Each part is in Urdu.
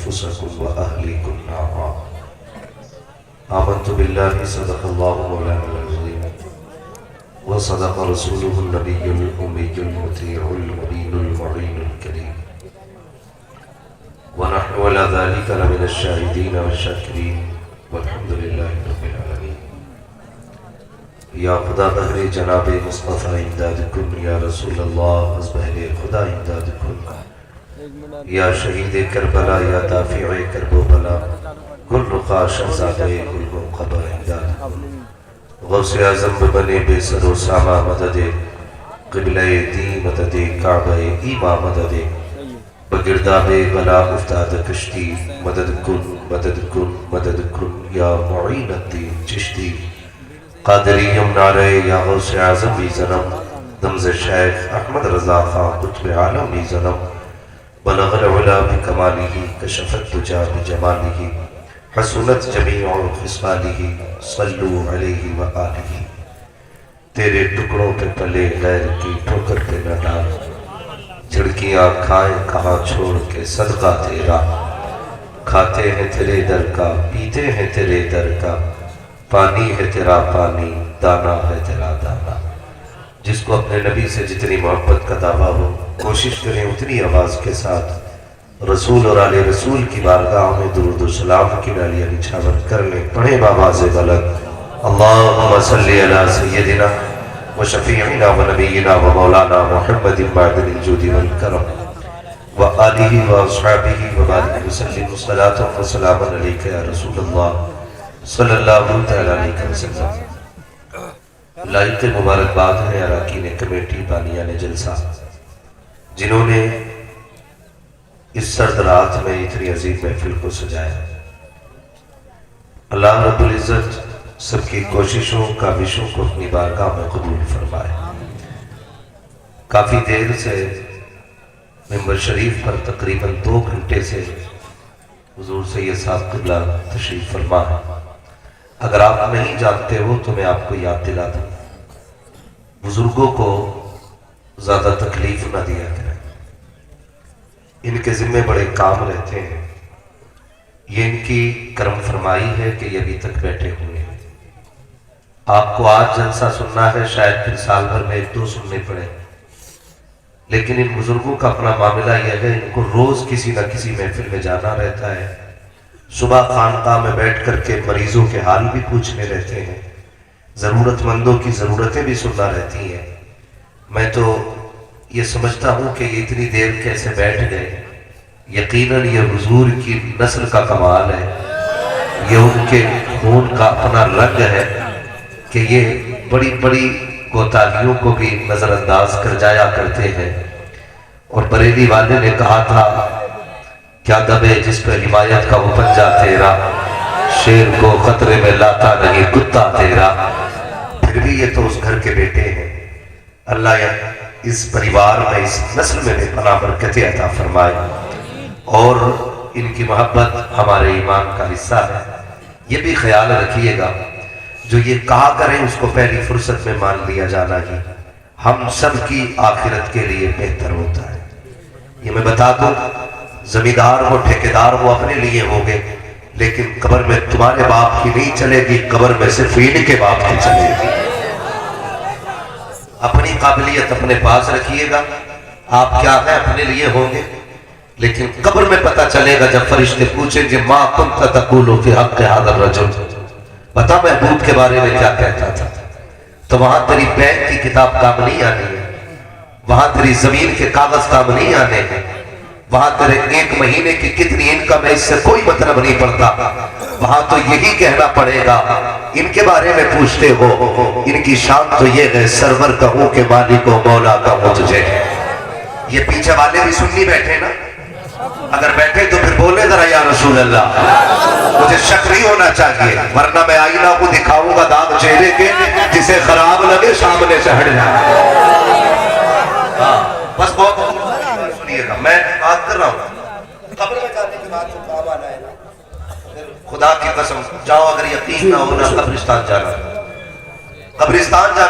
أنفسكم وأهليكم نارا. آمنت بالله صدق الله مولانا العظيم وصدق رسوله النبي الأمي المطيع المبين المعين الكريم ونحن على ذلك لمن الشاهدين والشاكرين والحمد لله رب العالمين. یا خدا بہر جناب مصطفیٰ امداد کن، یا رسول اللہ از بہر خدا امداد کن، یا شہید کربلا یا دافع کرب و بلا گل رخا شہزادہ گل منقبہ امداد کن. غوث اعظم بنے بے سر و سامہ مدد، قبلہ دی مدد، کعبہ ایمہ مدد، بگرداب بلا افتاد کشتی مدد کن مدد کن مدد کن یا معین الدین چشتی. قادریم نعرہ یا غوث اعظم بھی زنم، دمز شیخ احمد رضا خان قطب عالم بھی زنم. بلغ العلا بکمالہ کشفت دجا بجمالہ حسنت جمیع خصالہ صلو علیہ وآلہ. تیرے ٹکڑوں پہ پلے غیر کی ٹھوکر پہ نہ ڈال، جھڑکیاں کھائیں کہاں چھوڑ کے صدقہ تیرا. کھاتے ہیں تیرے در کا، پیتے ہیں تیرے در کا، پانی ہے تیرا پانی، دانا ہے تیرا دانا. جس کو اپنے نبی سے جتنی محبت کا دعویٰ ہو کوشش کریں اتنی آواز کے ساتھ رسول اور آل رسول کی بارگاہ میں درود و سلام کی ڈالیاں نچھاور کر لیں. پڑھیں بآواز بلند اللہم صلی علی سیدنا و شفیعنا و نبینا و مولانا محمد معدن الجود والکرم و آلہ و اصحابہ و بارک وسلم صلاۃ و سلام علیک یا رسول اللہ صلی اللہ علیہ وسلم. لائق مبارکباد ہے اراکین کمیٹی بانیان جلسہ جنہوں نے اس سرد رات میں اتنی عظیم محفل کو سجایا. اللہ رب العزت سب کی کوششوں کاوشوں کو اپنی بارگاہ میں قبول فرمائے. کافی دیر سے ممبر شریف پر تقریباً 2 گھنٹے سے حضور سید صاحب قبلہ تشریف فرما ہے. اگر آپ نہیں جانتے ہو تو میں آپ کو یاد دلا دوں، بزرگوں کو زیادہ تکلیف نہ دیا کریں، ان کے ذمہ بڑے کام رہتے ہیں. یہ ان کی کرم فرمائی ہے کہ یہ ابھی تک بیٹھے ہوئے ہیں. آپ کو آج جلسہ سننا ہے، شاید پھر سال بھر میں 1-2 سننے پڑے، لیکن ان بزرگوں کا اپنا معاملہ یہ ہے ان کو روز کسی نہ کسی محفل میں جانا رہتا ہے. صبح خانقاہ میں بیٹھ کر کے مریضوں کے حال بھی پوچھنے رہتے ہیں، ضرورت مندوں کی ضرورتیں بھی سننا رہتی ہیں. میں تو یہ سمجھتا ہوں کہ یہ اتنی دیر کیسے بیٹھ گئے. یقیناً یہ حضور کی نسل کا کمال ہے، یہ ان کے خون کا اپنا رنگ ہے کہ یہ بڑی بڑی کوتاہیوں کو بھی نظر انداز کر جایا کرتے ہیں. اور بریلی والے نے کہا تھا کیا دبے جس پہ حمایت کا وہ پنجہ تیرا، شیر کو خطرے میں لاتا نہیں کتا تیرا. پھر بھی یہ تو اس گھر کے بیٹے ہیں. اللہ اس پریوار میں اس نسل میں بھی پناہ برکت عطا فرمائے اور ان کی محبت ہمارے ایمان کا حصہ ہے. یہ بھی خیال رکھیے گا جو یہ کہا کریں اس کو پہلی فرصت میں مان لیا جانا ہی ہم سب کی آخرت کے لیے بہتر ہوتا ہے. یہ میں بتا دوں زمیندار ہو ٹھیکیدار ہو اپنے لیے ہوگے، لیکن قبر میں تمہارے باپ کی نہیں چلے گی، قبر میں صرف ان کے باپ کی چلے گی. اپنی قابلیت اپنے پاس رکھیے گا، آپ کیا ہیں اپنے لیے ہوں گے، لیکن قبر میں پتہ چلے گا جب فرشتے پوچھیں گے ما کنت تقول فی حق ھذا الرجل، بتا محبوب کے بارے میں کیا کہتا تھا. تو وہاں تیری بینک کی کتاب کام نہیں آنی ہے، وہاں تیری زمین کے کاغذ کام نہیں آنے ہیں، وہاں تیرے 1 مہینے کی کتنی انکم ہے اس سے کوئی مطلب نہیں پڑتا. وہاں تو یہی کہنا پڑے گا ان کے بارے میں پوچھتے ہو ان کی شان تو یہ ہے سرور کہوں کہ مالک و مولا کہوں تجھے. یہ پیچھے والے بھی سننی بیٹھے نا، اگر بیٹھے تو پھر بولے ذرا یا رسول اللہ. مجھے شک نہیں ہونا چاہیے ورنہ میں آئینہ کو دکھاؤں گا داغ چہرے کے، جسے خراب لگے سامنے سے ہٹ جائے. بس بہت سنیے گا، میں بات کر رہا ہوں قبر میں جانے کے بعد جو کام آنا ہے نا، خدا کی قسم جاؤ اگر یقین نہ ہو نا قبرستان جانا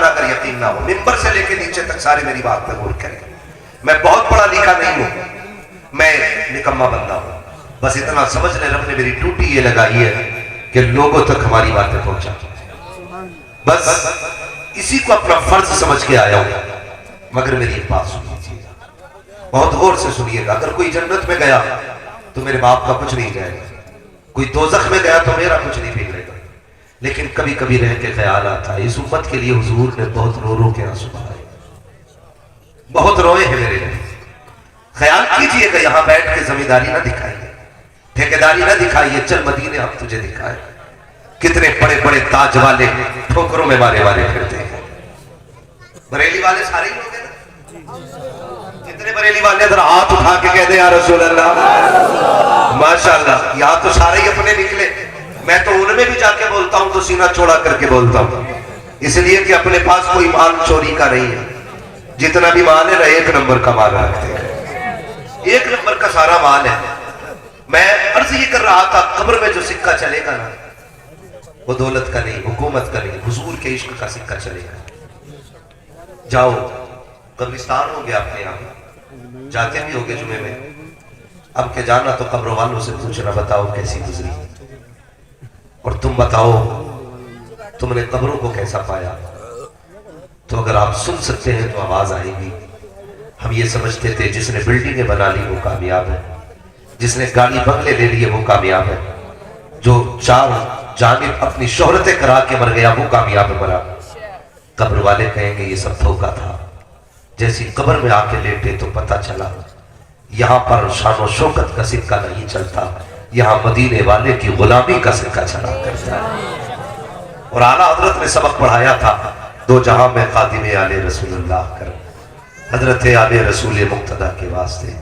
اگر یقین نہ ہو. ممبر سے لے کے نیچے تک سارے میری بات پہ غور کریں. میں بہت پڑھا لکھا نہیں ہوں، میں نکما بندہ ہوں، بس اتنا سمجھ لیں رب نے میری ڈیوٹی یہ لگائی ہے کہ لوگوں تک ہماری باتیں پہنچا، بس اسی کو اپنا فرض سمجھ کے آیا ہوں۔ مگر میری ایک بات سنیے، بہت غور سے سنیے گا، اگر کوئی جنت میں گیا تو میرے باپ کا کچھ نہیں جائے گا، کوئی دوزخ میں گیا تو میرا کچھ نہیں بگڑے گا، لیکن کبھی کبھی رہ کے خیال آتا ہے اس امت کے لیے حضور نے بہت رو رو کے آنسو بہائے، بہت روئے ہیں میرے لیے۔ خیال کیجئے گا یہاں بیٹھ کے زمینداری نہ دکھائیے، ٹھیکیداری نہ دکھائیے، چل مدینے ہم تجھے دکھائے۔ کتنے بڑے بڑے تاج والے ٹھوکروں میں مارے مارے پھرتے ہیں۔ بریلی والے سارے ہی لوگ ہیں نا؟ جتنے بریلی والے ادھر ہاتھ اٹھا کے کہتے ہیں یا رسول اللہ، ماشاءاللہ یہاں تو سارے ہی اپنے نکلے، میں تو ان میں بھی جا کے بولتا ہوں تو سینہ چوڑا کر کے بولتا ہوں، اس لیے کہ اپنے پاس کوئی مال چوری کا نہیں ہے، جتنا بھی مال ہے نا ایک نمبر کا مال رکھتے ہیں، ایک نمبر کا سارا مال ہے۔ میں عرض یہ کر رہا تھا قبر میں جو سکہ چلے گا نا وہ دولت کا نہیں، حکومت کا نہیں، حضور کے عشق کا سکہ چلے گا۔ جاؤ قبرستان ہو گیا اپنے یہاں، جاتے بھی ہوگے جمعے میں، اب کہ جانا تو قبر والوں سے پوچھنا بتاؤ کیسی گزری، اور تم بتاؤ تم نے قبروں کو کیسا پایا، تو اگر آپ سن سکتے ہیں تو آواز آئے گی۔ ہم یہ سمجھتے تھے جس نے بلڈنگیں بنا لی وہ کامیاب ہے، جس نے گاڑی بنگلے لے لیے وہ کامیاب ہے، جو چار جانب اپنی شہرتیں کرا کے مر گیا وہ کامیاب مرا۔ قبر والے کہیں گے یہ سب دھوکا تھا، جیسی قبر میں آ کے لیٹے تو پتہ چلا یہاں پر شان و شوکت کا سکہ نہیں چلتا، یہاں مدینے والے کی غلامی کا سکہ چلا کرتا ہے۔ اور اعلیٰ حضرت نے سبق پڑھایا تھا، دو جہاں میں خادم آل رسول اللہ کر، حضرت آل رسول مقتدیٰ کے واسطے۔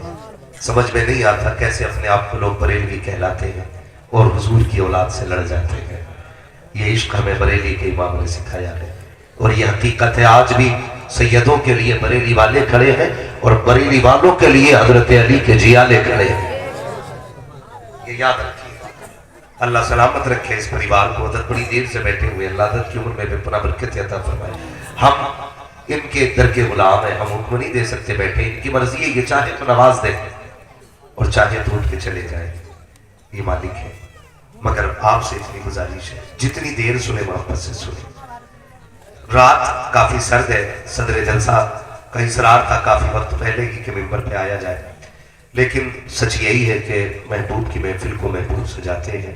سمجھ میں نہیں آتا کیسے اپنے آپ کو لوگ بریلوی کہلاتے ہیں اور حضور کی اولاد سے لڑ جاتے ہیں۔ یہ عشق ہمیں بریلی کے امام نے سکھایا ہے، اور یہ حقیقت ہے آج بھی سیدوں کے لیے بریلی والے کھڑے ہیں اور بریلی والوں کے لیے حضرت علی کے جیالے کھڑے ہیں۔ یہ یاد رکھیے، اللہ سلامت رکھے اس پریوار کو، ادھر بڑی دیر سے بیٹھے ہوئے، اللہ عدد کی عمر میں پناہ برکت عطا فرمائے۔ ہم ان کے در کے غلام ہیں، ہم حکم نہیں دے سکتے، بیٹھے ان کی مرضی ہے، یہ چاہے تو نواز دیں اور چاہے تو اٹھ کے چلے جائیں، یہ مالک ہے۔ مگر آپ سے اتنی گزارش ہے جتنی دیر سنے محبت سے سنے۔ رات کافی سرد ہے، صدر جلسہ کا اصرار تھا کافی وقت پہلے ہی کہ ممبر پہ آیا جائے، لیکن سچ یہی ہے کہ محبوب کی محفل کو محبوب سجاتے ہیں،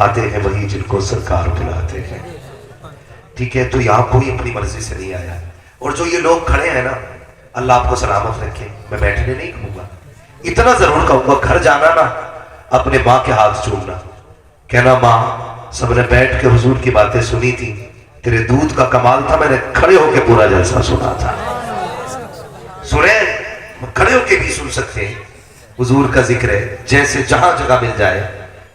آتے ہیں وہی جن کو سرکار بلاتے ہیں، ٹھیک ہے؟ تو یہاں کوئی اپنی مرضی سے نہیں آیا، اور جو یہ لوگ کھڑے ہیں نا اللہ آپ کو سلامت رکھے۔ میں بیٹھنے نہیں کہوں گا، اتنا ضرور کہوں گا گھر جانا نا اپنے ماں کے ہاتھ چومنا، کہنا ماں سب نے بیٹھ کے حضور کی باتیں سنی تھی، تیرے دودھ کا کمال تھا، میں نے کھڑے ہو کے پورا جلسہ سنا تھا۔ سنیں، کھڑے ہو کے بھی سن سکتے ہیں، حضور کا ذکر ہے، جیسے جہاں جگہ مل جائے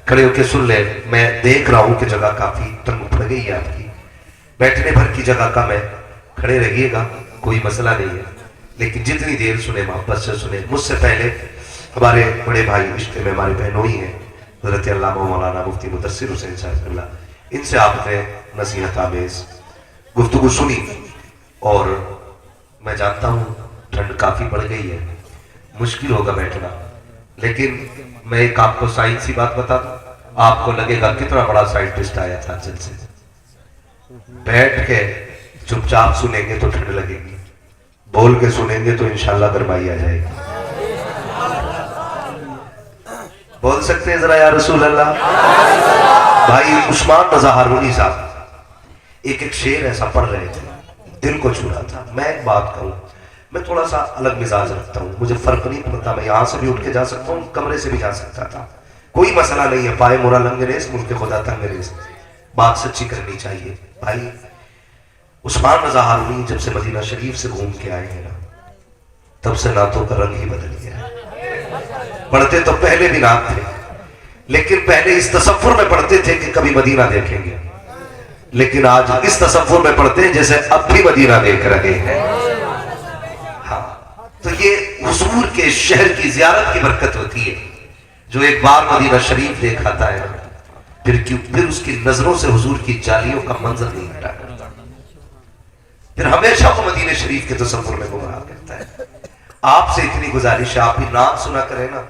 کھڑے ہو کے سن لیں۔ میں دیکھ رہا ہوں کہ جگہ کافی تنگ پڑ گئی ہے آپ کی، بیٹھنے بھر کی جگہ کا میں، کھڑے رہیے گا کوئی مسئلہ نہیں ہے، لیکن جتنی دیر سنیں محبت سے سنیں۔ مجھ سے پہلے ہمارے بڑے بھائی رشتے میں ہمارے بہنوئی ہیں حضرت علامہ مولانا مفتی مدثر حسین صاحب اللہ، ان سے آپ نے نصیحت آمیز گفتگو سنی، اور میں جانتا ہوں ٹھنڈ کافی بڑھ گئی ہے، مشکل ہوگا بیٹھنا، لیکن میں ایک آپ کو سائنسی بات بتا دوں، آپ کو لگے گا کتنا بڑا سائنٹسٹ آیا تھا جلسے سے۔ بیٹھ کے چپ چاپ سنیں گے تو ٹھنڈ لگے گی، بول کے سنیں گے تو انشاءاللہ گرمائی آ جائے گی۔ بول سکتے ہیں ذرا یا رسول اللہ؟ بھائی عثمان رضا ہارونی صاحب ایک شعر ایسا پڑھ رہے تھے، دل کو چھو رہا تھا۔ میں ایک بات کروں، میں تھوڑا سا الگ مزاج رکھتا ہوں، مجھے فرق نہیں پڑتا، میں یہاں سے بھی اٹھ کے جا سکتا ہوں، کمرے سے بھی جا سکتا تھا، کوئی مسئلہ نہیں ہے، پائے مرا لنگ ریس ملک خدا تنگ ریس، بات سچی کرنی چاہیے۔ بھائی عثمان رضا ہارونی جب سے مدینہ شریف سے گھوم کے آئے ہیں نا، تب سے نعتوں کا رنگ ہی بدل گیا ہے۔ پڑھتے تو پہلے بھی نعت تھے، لیکن پہلے اس تصور میں پڑھتے تھے کہ کبھی مدینہ دیکھیں گے، لیکن آج اس تصور میں پڑھتے ہیں جیسے اب بھی مدینہ دیکھ رہے ہیں۔ ہاں، تو یہ حضور کے شہر کی زیارت کی برکت ہوتی ہے، جو ایک بار مدینہ شریف دیکھ آتا ہے پھر اس کی نظروں سے حضور کی جالیوں کا منظر نہیں ہٹا کرتا، پھر ہمیشہ وہ مدینہ شریف کے تصور میں گمراہ کرتا ہے۔ آپ سے اتنی گزارش ہے، آپ بھی نام سنا کریں نا،